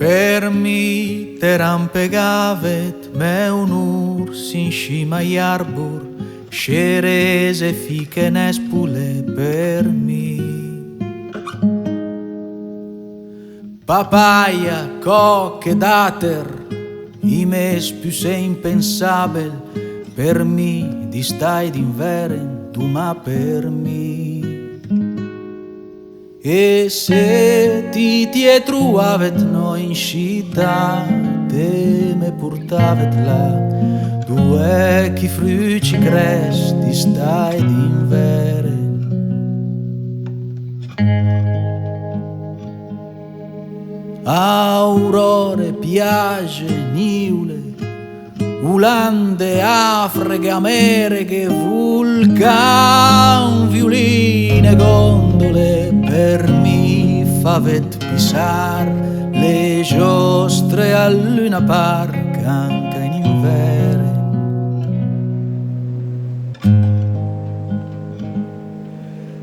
Per mi te rampegavet me un urs in cima agli arbor, scerese fiche nespule per mi. Papaya, cocche, dater, i mes più sei impensabel, per mi di stai d'inveren, tu ma per mi. E se ti truavet noi in città, te me portavet là, due chi fruci cresti stai d'inveren. Aurore, piage, niule, ulande, afreghe, amerghe, vulcan, violine, gondole, per mi favet pisar le giostre a Luna Park anche in inverno.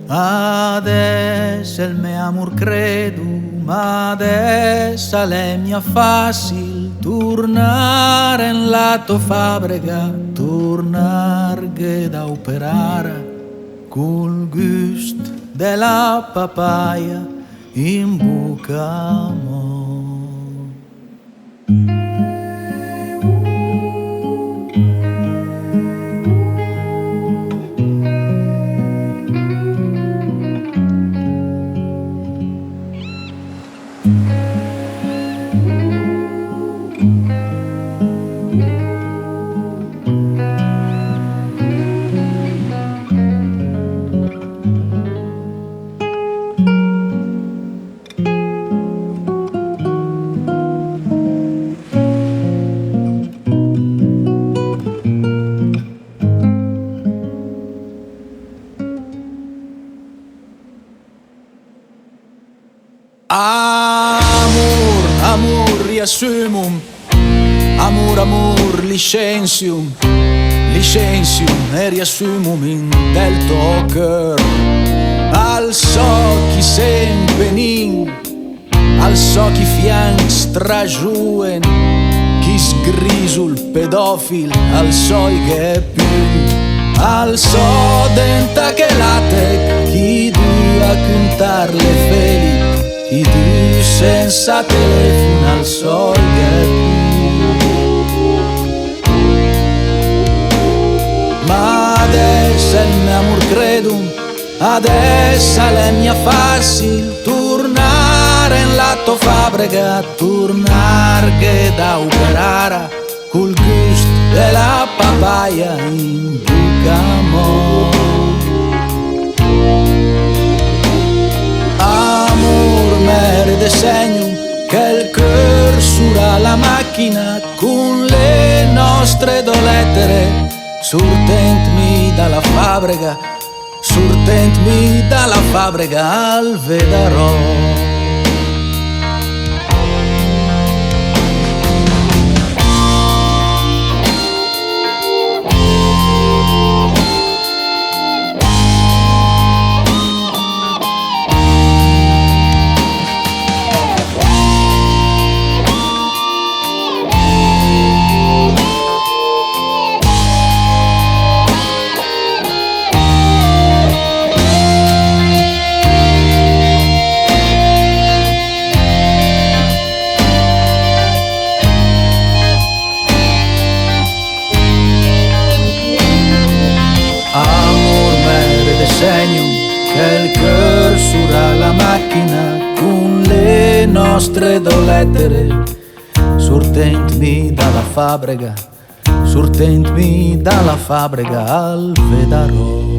Adesso il mio amor credo, ma adesso è mia facile tornare in la tua fabbrica, tornare da operare col gusto della papaya in bocca. Amor, amor, riassumum, amor, amor, licentium, licentium e riassumum in del tuo cœur. Al so chi sempre nin, al so chi fian strajuen, chi sgrisul pedofil, al so che più, al so denta che late, chi du a cuntar le feli. I tu senza telefono al sol che ma adesso il mio amor credum, adesso è mia facile tornare in la tua fabbrica, tornare che da operare col gusto della papaya in bucamo. Mere de segno che il cœur sura la macchina con le nostre dolettere, sortentmi dalla fabbrica, sortentmi dalla fabbrica al Vedarò. Segno che il cœur sura la macchina con le nostre dolettere, sortentmi dalla fabbrica, sortentmi dalla fabbrica al Vedarò.